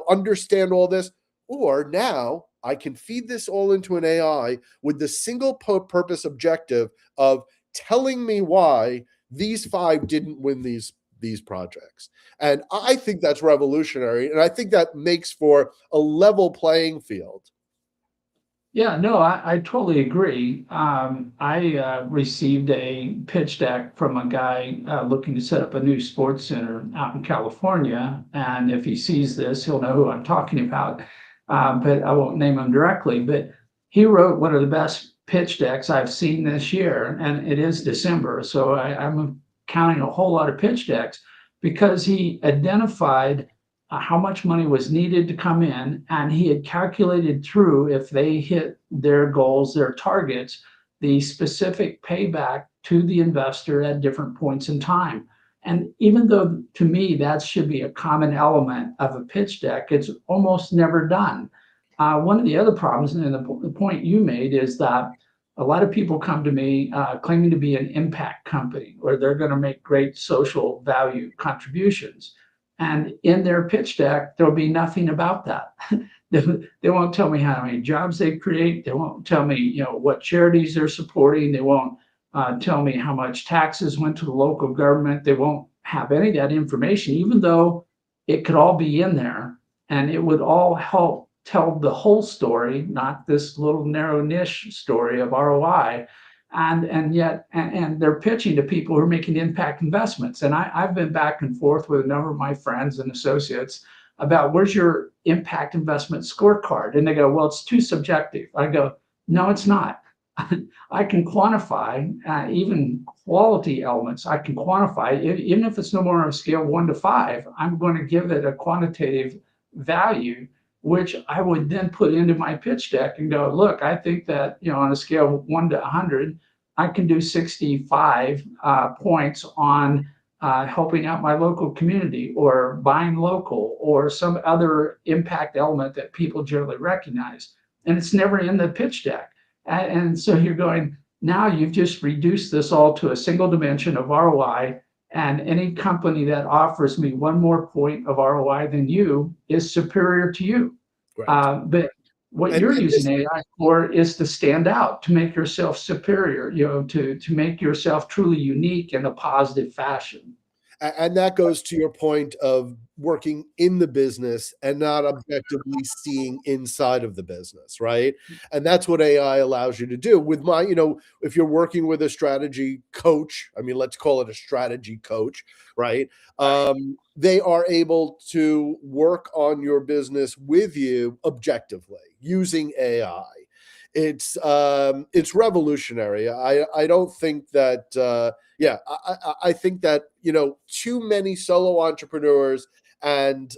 understand all this. Or now I can feed this all into an AI with the single purpose objective of telling me why these five didn't win these projects. And I think that's revolutionary. And I think that makes for a level playing field. Yeah, no, I totally agree. I received a pitch deck from a guy looking to set up a new sports center out in California. And if he sees this, he'll know who I'm talking about. But I won't name him directly. But he wrote one of the best pitch decks I've seen this year. And it is December. So I'm counting a whole lot of pitch decks because he identified how much money was needed to come in, and he had calculated through, if they hit their goals, their targets, the specific payback to the investor at different points in time. And even though to me that should be a common element of a pitch deck, it's almost never done. One of the other problems, and the point you made, is that a lot of people come to me claiming to be an impact company, or they're going to make great social value contributions. And in their pitch deck, there'll be nothing about that. They won't tell me how many jobs they create. They won't tell me, what charities they're supporting. They won't tell me how much taxes went to the local government. They won't have any of that information, even though it could all be in there and it would all help tell the whole story, not this little narrow niche story of ROI. And they're pitching to people who are making impact investments. And I've been back and forth with a number of my friends and associates about, where's your impact investment scorecard? And they go, well, it's too subjective. I go, no, it's not. I can quantify even quality elements. I can quantify, even if it's no more on a scale of 1 to 5, I'm going to give it a quantitative value, which I would then put into my pitch deck and go, look, I think that, on a scale of 1 to 100, I can do 65 points on helping out my local community, or buying local, or some other impact element that people generally recognize. And it's never in the pitch deck. And so you're going, now you've just reduced this all to a single dimension of ROI. And any company that offers me one more point of ROI than you is superior to you. Right. But What And you're and using this AI for is to stand out, to make yourself superior, to make yourself truly unique in a positive fashion. and that goes to your point of working in the business and not objectively seeing inside of the business, right? And that's what AI allows you to do. With my, if you're working with a strategy coach, I mean, let's call it a strategy coach, right? They are able to work on your business with you objectively using AI. It's revolutionary. I don't think that I think that too many solo entrepreneurs and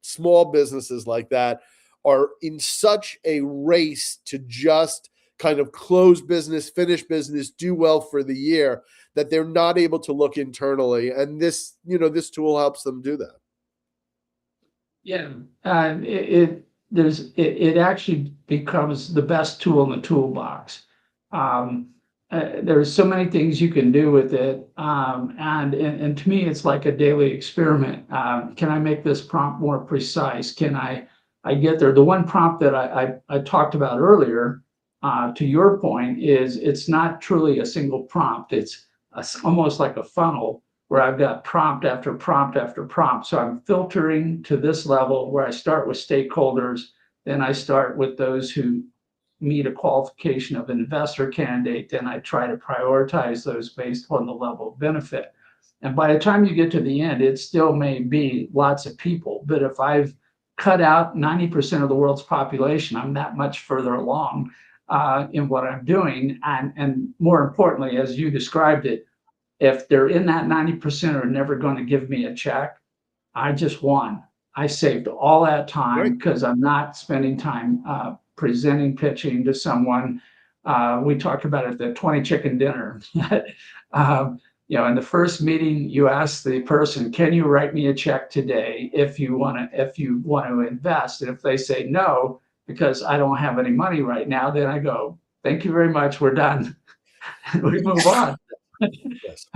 small businesses like that are in such a race to just kind of close business, finish business, do well for the year that they're not able to look internally. And this tool helps them do that. Yeah, it actually becomes the best tool in the toolbox. Um, there's so many things you can do with it, and to me, it's like a daily experiment. Can I make this prompt more precise? Can I get there? The one prompt that I talked about earlier, to your point, is it's not truly a single prompt. It's almost like a funnel where I've got prompt after prompt after prompt. So I'm filtering to this level where I start with stakeholders, then I start with those who meet a qualification of an investor candidate, then I try to prioritize those based on the level of benefit. And by the time you get to the end, it still may be lots of people, but if I've cut out 90% of the world's population, I'm that much further along in what I'm doing. And more importantly, as you described it, if they're in that 90% are never going to give me a check, I just won. I saved all that Right. time because I'm not spending time presenting, pitching to someone. We talked about it, the 20 chicken dinner. In the first meeting, you ask the person, "Can you write me a check today if you want to invest?" And if they say no, because I don't have any money right now, then I go, "Thank you very much. We're done." And we move on. Yes.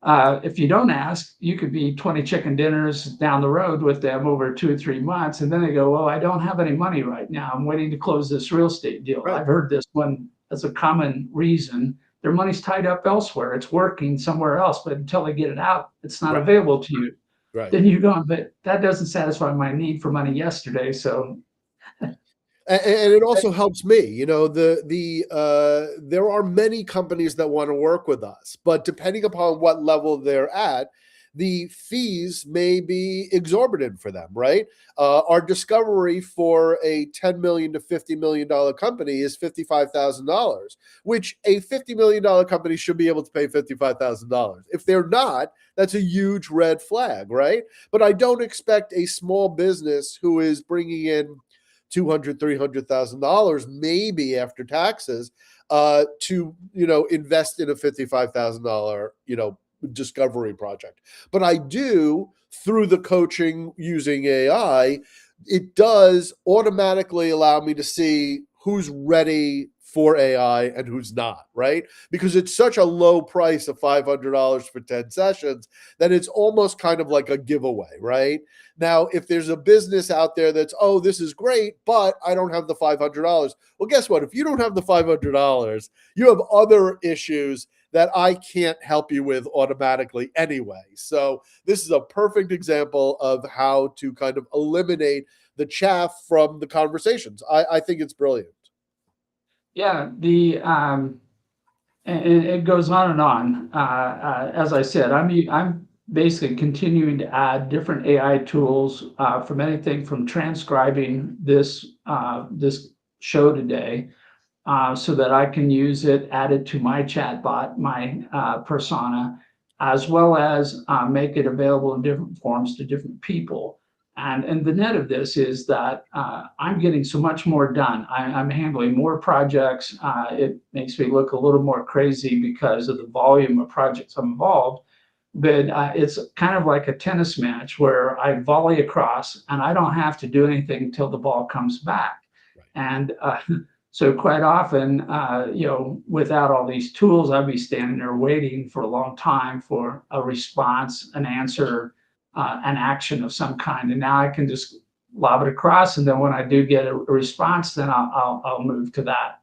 Uh, if you don't ask, you could be 20 chicken dinners down the road with them over 2 or 3 months. And then they go, "Well, I don't have any money right now. I'm waiting to close this real estate deal." Right. I've heard this one as a common reason. Their money's tied up elsewhere. It's working somewhere else, but until they get it out, it's not Right. available to you. Right. Then you're going, "But that doesn't satisfy my need for money yesterday." So, And it also helps me. There are many companies that want to work with us, but depending upon what level they're at, the fees may be exorbitant for them, right? Our discovery for a $10 million to $50 million company is $55,000, which a $50 million company should be able to pay $55,000. If they're not, that's a huge red flag, right? But I don't expect a small business who is bringing in $200,000, $300,000 maybe after taxes, to invest in a $55,000 discovery project. But I do, through the coaching using AI, it does automatically allow me to see who's ready for AI and who's not, right? Because it's such a low price of $500 for 10 sessions that it's almost kind of like a giveaway, right? Now, if there's a business out there that's, "Oh, this is great, but I don't have the $500." Well, guess what? If you don't have the $500, you have other issues that I can't help you with automatically anyway. So, this is a perfect example of how to kind of eliminate the chaff from the conversations. I think it's brilliant. yeah, and it goes on and on. As I said, I'm basically continuing to add different AI tools from anything from transcribing this show today, so that I can use it, add it to my chatbot, my persona, as well as make it available in different forms to different people. And the net of this is that I'm getting so much more done. I'm handling more projects. It makes me look a little more crazy because of the volume of projects I'm involved. But it's kind of like a tennis match where I volley across and I don't have to do anything until the ball comes back. Right. And so quite often, without all these tools, I'd be standing there waiting for a long time for a response, an answer, an action of some kind. And now I can just lob it across, and then when I do get a response, then I'll move to that.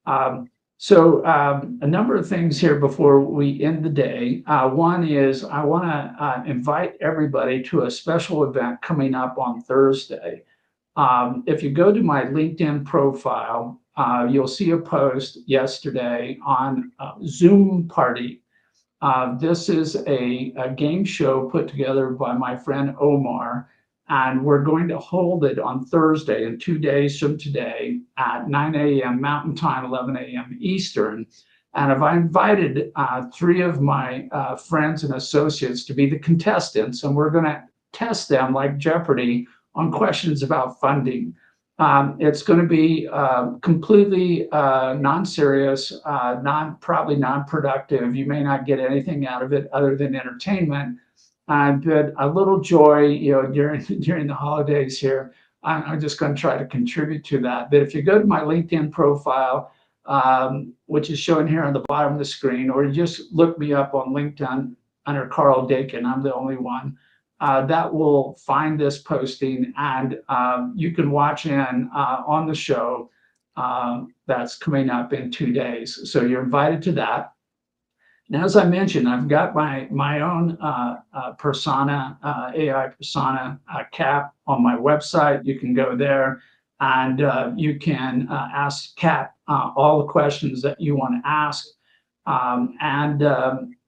Um, so a number of things here before we end the day. One is I want to invite everybody to a special event coming up on Thursday. If you go to my LinkedIn profile, you'll see a post yesterday on Zoom Party. This is a game show put together by my friend Omar, and we're going to hold it on Thursday in 2 days from today at 9 a.m. Mountain Time, 11 a.m. Eastern. And I've invited three of my friends and associates to be the contestants, and we're going to test them like Jeopardy on questions about funding. It's going to be completely non-serious, probably non-productive. You may not get anything out of it other than entertainment, but a little joy, during during the holidays here. I'm just going to try to contribute to that. But if you go to my LinkedIn profile, which is shown here on the bottom of the screen, or you just look me up on LinkedIn under Carl Dakin, I'm the only one that will find this posting, and you can watch in on the show that's coming up in 2 days. So you're invited to that. And as I mentioned, I've got my own persona, AI persona Cap on my website. You can go there and you can ask Cap all the questions that you want to ask. And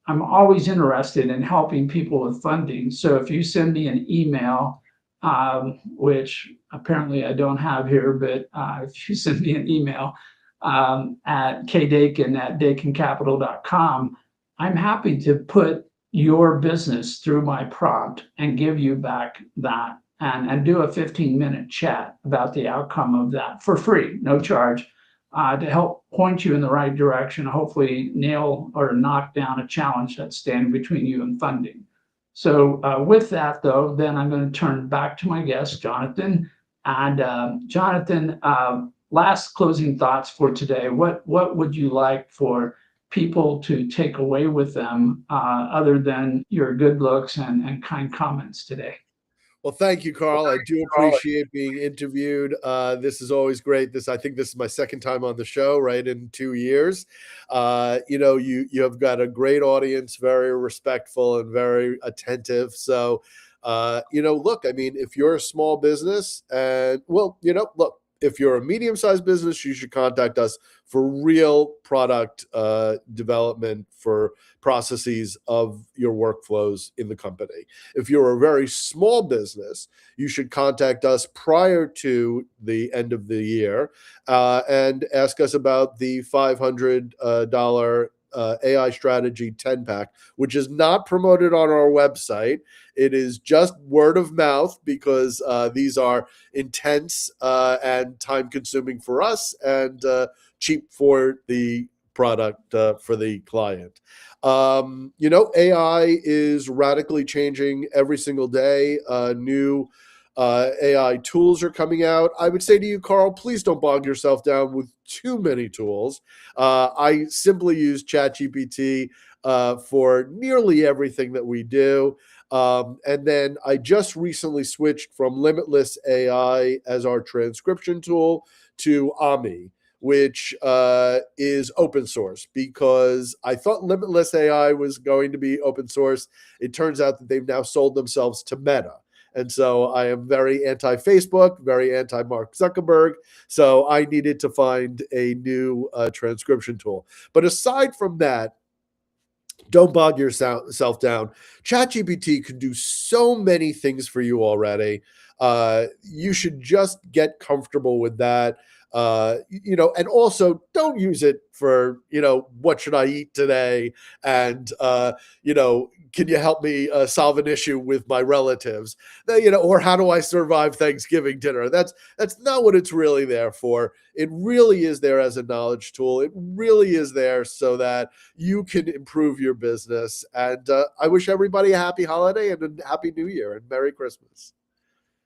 I'm always interested in helping people with funding. So if you send me an email, which apparently I don't have here, but if you send me an email at kdakin@dakincapital.com, I'm happy to put your business through my prompt and give you back that and do a 15-minute chat about the outcome of that for free, no charge, to help point you in the right direction, hopefully nail or knock down a challenge that's standing between you and funding. So with that, though, then I'm going to turn back to my guest, Jonathan. And Jonathan, last closing thoughts for today. What would you like for people to take away with them other than your good looks and kind comments today? Well, thank you, Carl. I do appreciate being interviewed. This is always great. I think this is my second time on the show, right in 2 years. You have got a great audience, very respectful and very attentive. So, look, I mean, if you're a small business, and look, if you're a medium-sized business, you should contact us for real product development for processes of your workflows in the company. If you're a very small business, you should contact us prior to the end of the year and ask us about the $500 AI strategy 10 pack, which is not promoted on our website. It is just word of mouth because these are intense and time consuming for us and cheap for the product for the client. AI is radically changing every single day. New AI tools are coming out. I would say to you, Carl, please don't bog yourself down with too many tools. I simply use ChatGPT for nearly everything that we do. And then I just recently switched from Limitless AI as our transcription tool to Ami, which is open source, because I thought Limitless AI was going to be open source. It turns out that they've now sold themselves to Meta. And so I am very anti-Facebook, very anti-Mark Zuckerberg. So I needed to find a new transcription tool. But aside from that, don't bog yourself down. ChatGPT can do so many things for you already. You should just get comfortable with that. And also don't use it for, what should I eat today? And, can you help me solve an issue with my relatives? Or how do I survive Thanksgiving dinner? That's not what it's really there for. It really is there as a knowledge tool. It really is there so that you can improve your business. And I wish everybody a happy holiday and a happy new year and Merry Christmas.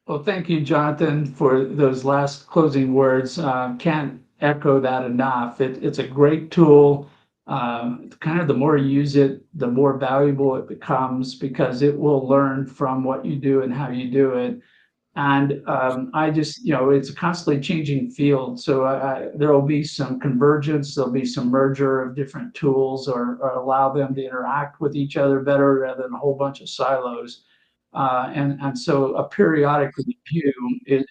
Well, thank you, Jonathan, for those last closing words. Can't echo that enough. It's a great tool. Kind of the more you use it, the more valuable it becomes because it will learn from what you do and how you do it. And I just, it's a constantly changing field. So there will be some convergence, there'll be some merger of different tools, or allow them to interact with each other better rather than a whole bunch of silos. And so a periodic review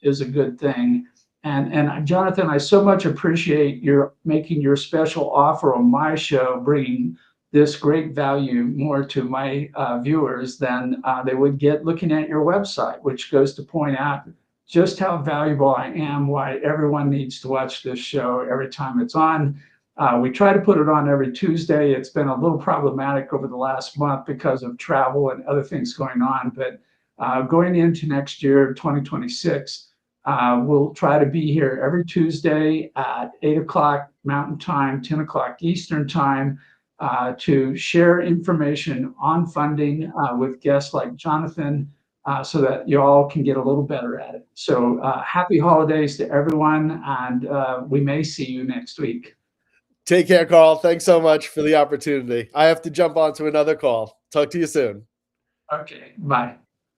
is a good thing. And Jonathan, I so much appreciate your making your special offer on my show, bringing this great value more to my viewers than they would get looking at your website, which goes to point out just how valuable I am, why everyone needs to watch this show every time it's on. We try to put it on every Tuesday. It's been a little problematic over the last month because of travel and other things going on, but going into next year, 2026, we'll try to be here every Tuesday at 8 o'clock Mountain Time, 10 o'clock Eastern Time, to share information on funding with guests like Jonathan, so that you all can get a little better at it. So happy holidays to everyone, and we may see you next week. Take care, Carl. Thanks so much for the opportunity. I have to jump on to another call. Talk to you soon. Okay, bye.